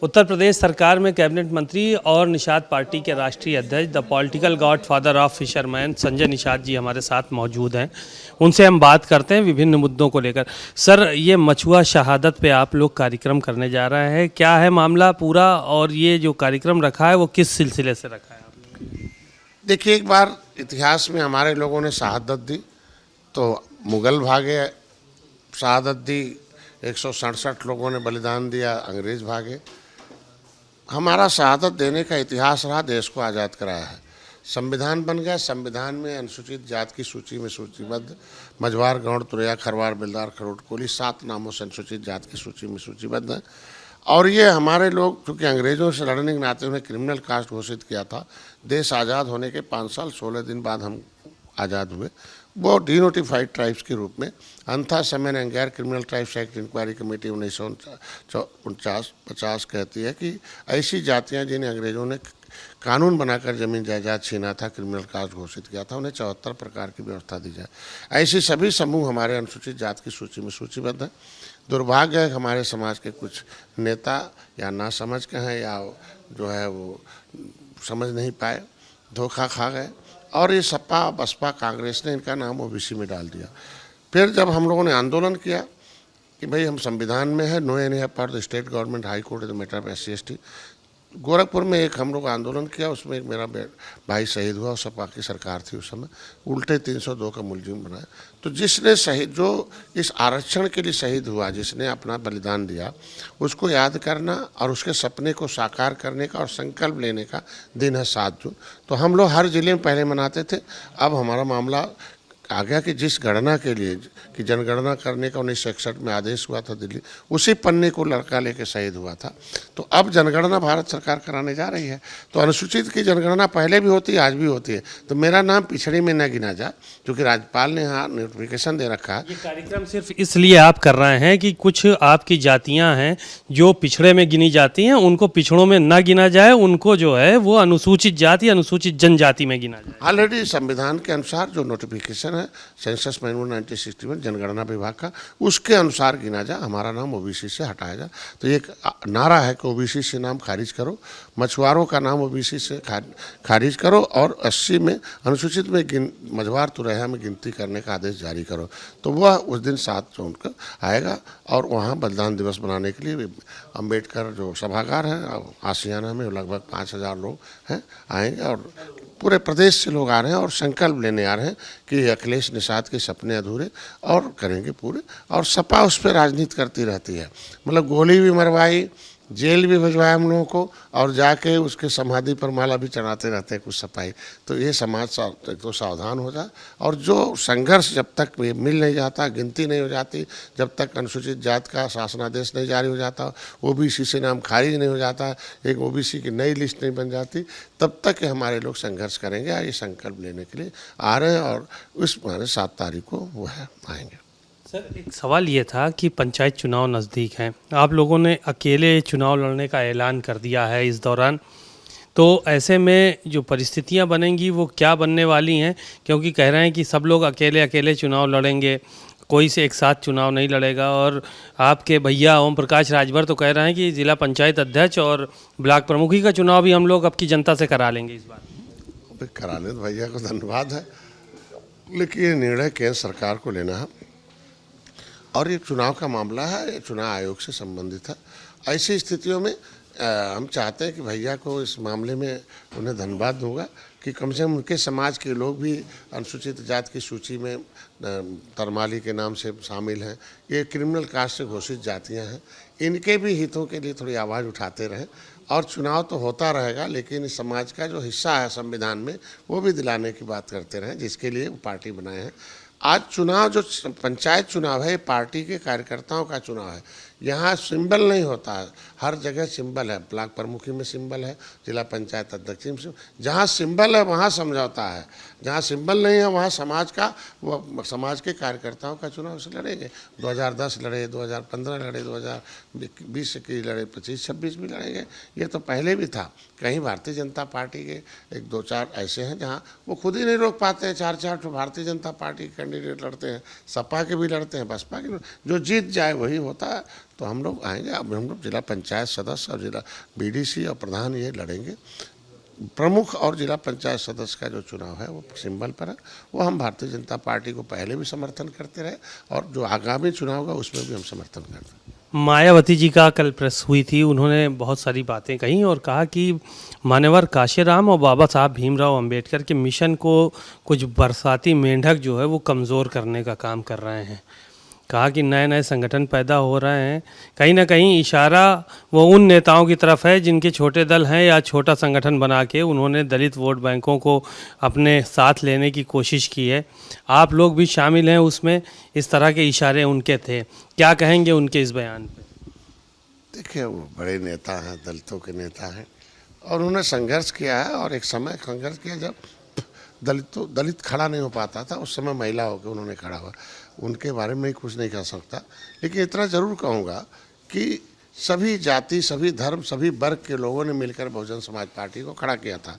उत्तर प्रदेश सरकार में कैबिनेट मंत्री और निषाद पार्टी के राष्ट्रीय अध्यक्ष the political godfather of fisherman Sanjay Nishad ji हमारे साथ मौजूद हैं। उनसे हम बात करते हैं विभिन्न मुद्दों को लेकर। सर, ये मछुआ शहादत पे आप लोग कार्यक्रम करने जा रहे हैं, क्या है मामला पूरा, और ये जो कार्यक्रम रखा है वो किस सिलसिले से रखा है आपने? देखिए, एक बार इतिहास में हमारे लोगों ने शहादत दी तो मुग़ल भागे, शहादत दी 167 लोगों ने बलिदान दिया, अंग्रेज़ भागे। हमारा शहादत देने का इतिहास रहा, देश को आज़ाद कराया है। संविधान बन गया, संविधान में अनुसूचित जाति की सूची में सूचीबद्ध मझवार, गौड़, तुरैया, खरवार, बेलदार, खरोट, कोली 7 नामों से अनुसूचित जाति की सूची में सूचीबद्ध है। और ये हमारे लोग चूँकि अंग्रेज़ों से लड़ने के नाते उन्हें क्रिमिनल कास्ट घोषित किया था। देश आज़ाद होने के 5 साल 16 दिन बाद हम आज़ाद हुए। वो डिनोटिफाइड ट्राइब्स के रूप में अंथा समय एंड गैर criminal tribes act inquiry committee 1949-50 कहती है कि ऐसी जातियां जिन्हें अंग्रेज़ों ने कानून बनाकर ज़मीन जायदाद छीना था, क्रिमिनल कास्ट घोषित किया था, उन्हें 74 प्रकार की व्यवस्था दी जाए। ऐसे सभी समूह हमारे अनुसूचित जाति की सूची में सूचीबद्ध हैं। दुर्भाग्य है हमारे समाज के कुछ नेता या ना समझ के हैं या जो है वो समझ नहीं पाए, धोखा खा गए और ये सपा, बसपा, कांग्रेस ने इनका नाम ओबीसी में डाल दिया। फिर जब हम लोगों ने आंदोलन किया कि भाई हम संविधान में है, no any part the state government high court the matter of SC/ST, Gorakhpur में एक हम लोग आंदोलन किया, उसमें एक मेरा भाई शहीद हुआ और सपा की सरकार थी उस समय, उल्टे 302 का मुलजिम बनाया। तो जिसने शहीद, जो इस आरक्षण के लिए शहीद हुआ, जिसने अपना बलिदान दिया, उसको याद करना और उसके सपने को साकार करने का और संकल्प लेने का दिन है 7 जून। तो हम लोग हर ज़िले में पहले मनाते थे। अब हमारा मामला आ गया कि जिस गणना के लिए कि जनगणना करने का 1961 में आदेश हुआ था दिल्ली, उसी पन्ने को लड़का लेके शहीद हुआ था। तो अब जनगणना भारत सरकार कराने जा रही है। तो अनुसूचित की जनगणना पहले भी होती है, आज भी होती है। तो मेरा नाम पिछड़े में न गिना जाए, क्योंकि राज्यपाल ने यहाँ नोटिफिकेशन दे रखा है। ये कार्यक्रम सिर्फ इसलिए आप कर रहे हैं कि कुछ आपकी जातियां हैं जो पिछड़े में गिनी जाती हैं, उनको पिछड़ों में न गिना जाए, उनको जो है वो अनुसूचित जाति, अनुसूचित जनजाति में गिना जाए। ऑलरेडी संविधान के अनुसार जो नोटिफिकेशन है सेंसस मैनुअल 1961 जनगणना विभाग का, उसके अनुसार गिना जा, हमारा नाम ओबीसी से हटाया जा। तो एक नारा है कि ओबीसी से नाम खारिज करो, मछुआरों का नाम ओबीसी से खारिज करो और 80 में अनुसूचित में मझवार, तुरैया में गिनती करने का आदेश जारी करो। तो वह उस दिन 7 जून को आएगा और वहाँ बलिदान दिवस मनाने के लिए अम्बेडकर जो सभागार है आसियाना में लगभग 5000 लोग हैं, आएंगे और पूरे प्रदेश से लोग आ रहे हैं और संकल्प लेने आ रहे हैं कि अखिलेश निषाद के सपने अधूरे और करेंगे पूरे। और सपा उस पर राजनीति करती रहती है, मतलब गोली भी मरवाई, जेल भी भिजवाया हम लोगों को और जाके उसके समाधि पर माला भी चढ़ाते रहते हैं कुछ सपाई। तो ये समाज तो सावधान हो जाए। और जो संघर्ष जब तक मिल नहीं जाता, गिनती नहीं हो जाती, जब तक अनुसूचित जाति का शासनादेश नहीं जारी हो जाता, ओबीसी से नाम खारिज नहीं हो जाता, एक ओबीसी की नई लिस्ट नहीं बन जाती, तब तक हमारे लोग संघर्ष करेंगे। ये संकल्प लेने के लिए आ रहे हैं और इस माने 7 तारीख को वो है आएंगे। सर, एक सवाल ये था कि पंचायत चुनाव नज़दीक हैं, आप लोगों ने अकेले चुनाव लड़ने का ऐलान कर दिया है इस दौरान, तो ऐसे में जो परिस्थितियां बनेंगी वो क्या बनने वाली हैं? क्योंकि कह रहे हैं कि सब लोग अकेले अकेले चुनाव लड़ेंगे, कोई से एक साथ चुनाव नहीं लड़ेगा। और आपके भैया ओम प्रकाश राजभर तो कह रहे हैं कि जिला पंचायत अध्यक्ष और ब्लॉक प्रमुखी का चुनाव भी हम लोग आपकी जनता से करा लेंगे इस बार। कराने तो भैया को धन्यवाद है, लेकिन ये निर्णय केंद्र सरकार को लेना है और ये चुनाव का मामला है, ये चुनाव आयोग से संबंधित है। ऐसी स्थितियों में हम चाहते हैं कि भैया को इस मामले में उन्हें धन्यवाद दूंगा कि कम से कम उनके समाज के लोग भी अनुसूचित जाति की सूची में तरमाली के नाम से शामिल हैं। ये क्रिमिनल कास्ट से घोषित जातियां हैं, इनके भी हितों के लिए थोड़ी आवाज़ उठाते रहें। और चुनाव तो होता रहेगा, लेकिन इस समाज का जो हिस्सा है संविधान में वो भी दिलाने की बात करते रहें, जिसके लिए वो पार्टी बनाए हैं। आज चुनाव जो पंचायत चुनाव है, पार्टी के कार्यकर्ताओं का चुनाव है। यहाँ सिंबल नहीं होता है, हर जगह सिंबल है, ब्लॉक प्रमुखी में सिंबल है, जिला पंचायत अध्यक्ष में। जहाँ सिंबल है वहाँ समझौता है, जहाँ सिंबल नहीं है वहाँ समाज का, वो समाज के कार्यकर्ताओं का चुनाव से लड़ेंगे। 2010 लड़े, 2015 लड़े, 2020 की लड़े, 25-26 भी लड़ेंगे। ये तो पहले भी था। कहीं भारतीय जनता पार्टी के 1-2-4 ऐसे हैं जहाँ वो खुद ही नहीं रोक पाते हैं, 4-4 तो भारतीय जनता पार्टी के कैंडिडेट लड़ते हैं, सपा के भी लड़ते हैं, बसपा के, जो जीत जाए वही होता है। तो हम लोग आएंगे। अब हम लोग जिला पंचायत सदस्य और जिला बीडीसी और प्रधान ये लड़ेंगे। प्रमुख और जिला पंचायत सदस्य का जो चुनाव है वो सिंबल पर है। वो हम भारतीय जनता पार्टी को पहले भी समर्थन करते रहे और जो आगामी चुनाव होगा उसमें भी हम समर्थन करते हैं। मायावती जी का कल प्रेस हुई थी, उन्होंने बहुत सारी बातें कही और कहा कि मान्यवर कांशीराम और बाबा साहब भीमराव अंबेडकर के मिशन को कुछ बरसाती मेंढक जो है वो कमज़ोर करने का काम कर रहे हैं। कहा कि नए नए संगठन पैदा हो रहे हैं, कहीं ना कहीं इशारा वो उन नेताओं की तरफ है जिनके छोटे दल हैं या छोटा संगठन बना के उन्होंने दलित वोट बैंकों को अपने साथ लेने की कोशिश की है। आप लोग भी शामिल हैं उसमें, इस तरह के इशारे उनके थे। क्या कहेंगे उनके इस बयान पे? देखिए, वो बड़े नेता हैं, दलितों के नेता हैं और उन्होंने संघर्ष किया है और एक समय संघर्ष किया जब दलित खड़ा नहीं हो पाता था, उस समय महिला होकर उन्होंने खड़ा हुआ। उनके बारे में कुछ नहीं कह सकता, लेकिन इतना ज़रूर कहूँगा कि सभी जाति, सभी धर्म, सभी वर्ग के लोगों ने मिलकर बहुजन समाज पार्टी को खड़ा किया था।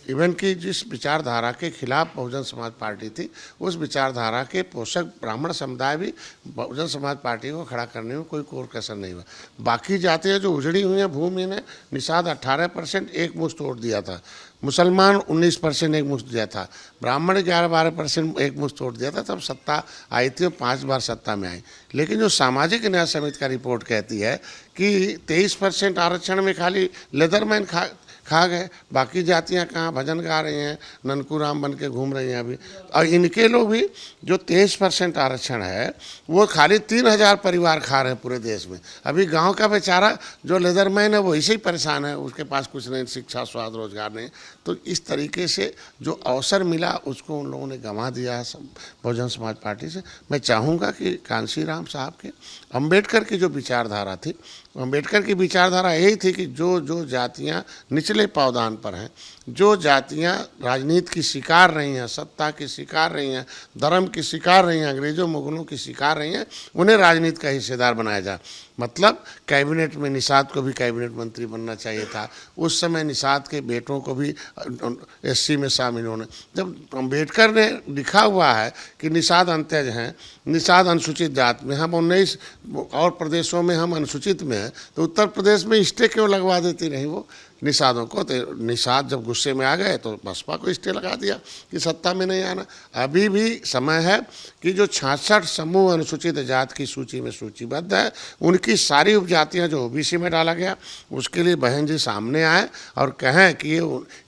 इवन कि जिस विचारधारा के खिलाफ बहुजन समाज पार्टी थी, उस विचारधारा के पोषक ब्राह्मण समुदाय भी बहुजन समाज पार्टी को खड़ा करने में कोई कोर कसर नहीं हुआ। बाकी जातियाँ जो उजड़ी हुई हैं भूमि ने, निषाद 18% एक मुश्त वोट दिया था, मुसलमान 19% एक मुश्त दिया था, ब्राह्मण 11-12% एक मुश्त वोट दिया था। तब सत्ता आई थी और 5 बार सत्ता में आई। लेकिन जो सामाजिक न्याय समिति का रिपोर्ट कहती है कि 23% आरक्षण में खाली लेदरमैन खा गए, बाकी जातियां कहाँ भजन गा रही हैं, ननकू राम बन के घूम रही हैं अभी। और इनके लोग भी जो 23% आरक्षण है वो खाली 3000 परिवार खा रहे हैं पूरे देश में। अभी गांव का बेचारा जो लेदरमैन है वो इसे ही परेशान है, उसके पास कुछ नहीं, शिक्षा, स्वास्थ्य, रोजगार नहीं। तो इस तरीके से जो अवसर मिला उसको उन लोगों ने गंवा दिया है बहुजन समाज पार्टी से। मैं चाहूँगा कि कांशीराम साहब के अम्बेडकर की जो विचारधारा थी, अम्बेडकर की विचारधारा यही थी कि जो जातियाँ निचले पावदान पर हैं, जो जातियाँ राजनीति की शिकार रही हैं, सत्ता की शिकार रही हैं, धर्म की शिकार रही हैं, अंग्रेजों मुगलों की शिकार रही हैं, उन्हें राजनीति का हिस्सेदार बनाया जाए। मतलब कैबिनेट में निषाद को भी कैबिनेट मंत्री बनना चाहिए था। उस समय निषाद के बेटों को भी एससी में शामिल होने। जब अम्बेडकर ने लिखा हुआ है कि निषाद अंत्यज हैं, निषाद अनुसूचित जात में, हम 19 और प्रदेशों में हम अनुसूचित में हैं, तो उत्तर प्रदेश में स्टे क्यों लगवा देती रही वो निषादों को? तो निषाद जब गुस्से में आ गए तो बसपा को स्टे लगा दिया कि सत्ता में नहीं आना। अभी भी समय है कि जो 66 समूह अनुसूचित जात की सूची में सूचीबद्ध है, उनकी सारी उपजातियां जो ओबीसी में डाला गया, उसके लिए बहन जी सामने आए और कहें कि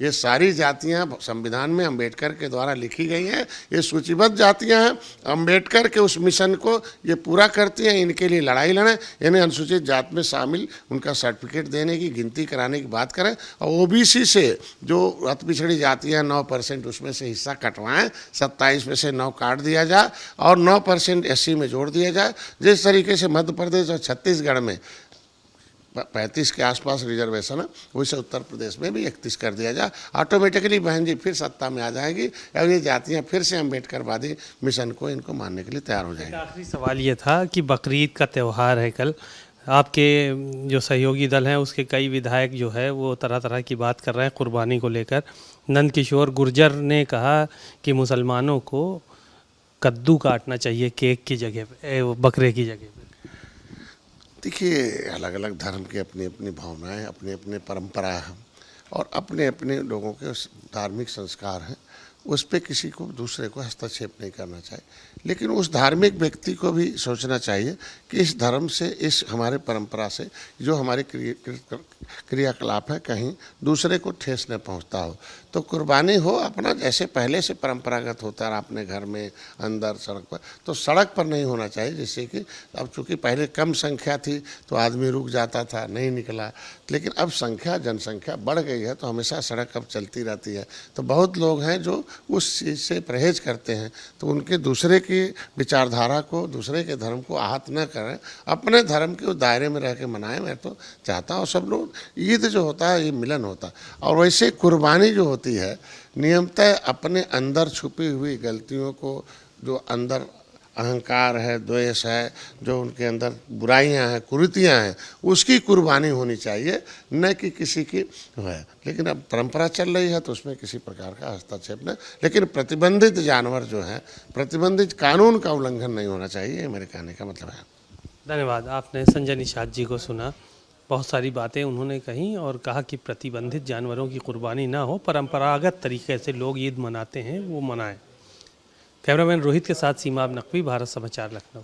ये सारी जातियां संविधान में अम्बेडकर के द्वारा लिखी गई हैं, ये सूचीबद्ध जातियां हैं, अम्बेडकर के उस मिशन को ये पूरा करती हैं, इनके लिए लड़ाई लड़ें, इन्हें अनुसूचित जात में शामिल उनका सर्टिफिकेट देने की, गिनती कराने की बात करें। और ओबीसी से जो अति पिछड़ी जातियां 9% उसमें से हिस्सा कटवाएं, 27 में से 9 काट दिया जाए और 9% एससी में जोड़ दिया जाए। जिस तरीके से मध्य प्रदेश और छत्तीसगढ़ में 35 के आसपास रिजर्वेशन है, वैसे उत्तर प्रदेश में भी 31 कर दिया जाए। ऑटोमेटिकली बहन जी फिर सत्ता में आ जाएगी और ये जातियाँ फिर से अम्बेडकरवादी मिशन को इनको मानने के लिए तैयार हो जाएंगी। आखिरी सवाल ये था कि बकरीद का त्यौहार है कल, आपके जो सहयोगी दल हैं उसके कई विधायक जो है वो तरह तरह की बात कर रहे हैं कुर्बानी को लेकर। नंदकिशोर गुर्जर ने कहा कि मुसलमानों को कद्दू काटना चाहिए केक की जगह पे, बकरे की जगह पे। देखिए, अलग अलग धर्म की अपनी अपनी भावनाएं, अपने अपने परंपरा हैं और अपने अपने लोगों के धार्मिक संस्कार हैं। उस पर किसी को दूसरे को हस्तक्षेप नहीं करना चाहिए, लेकिन उस धार्मिक व्यक्ति को भी सोचना चाहिए कि इस धर्म से, इस हमारे परंपरा से जो हमारे क्रियाकलाप है कहीं दूसरे को ठेस न पहुंचता हो। तो कुर्बानी हो अपना जैसे पहले से परंपरागत होता है, अपने घर में, अंदर, सड़क पर, तो सड़क पर नहीं होना चाहिए। जिससे कि अब चूँकि पहले कम संख्या थी तो आदमी रुक जाता था, नहीं निकला, लेकिन अब जनसंख्या बढ़ गई है तो हमेशा सड़क अब चलती रहती है। तो बहुत लोग हैं जो उस चीज़ से परहेज करते हैं, तो उनके दूसरे की विचारधारा को, दूसरे के धर्म को आहत न करें, अपने धर्म के उस दायरे में रह के मनाएं। मैं तो चाहता हूँ सब लोग, ईद जो होता है ये मिलन होता है। और वैसे कुर्बानी जो होती है नियमतः अपने अंदर छुपी हुई गलतियों को, जो अंदर अहंकार है, द्वेष है, जो उनके अंदर बुराइयां हैं, कुरीतियां हैं, उसकी कुर्बानी होनी चाहिए, न कि किसी की है। लेकिन अब परंपरा चल रही है तो उसमें किसी प्रकार का हस्तक्षेप न, लेकिन प्रतिबंधित जानवर जो है, प्रतिबंधित कानून का उल्लंघन नहीं होना चाहिए, ये मेरे कहने का मतलब है। धन्यवाद। आपने संजय निषाद जी को सुना, बहुत सारी बातें उन्होंने कही और कहा कि प्रतिबंधित जानवरों की कुर्बानी ना हो, परंपरागत तरीके से लोग ईद मनाते हैं वो मनाएं। कैमरामैन रोहित के साथ सीमा नकवी, भारत समाचार, लखनऊ।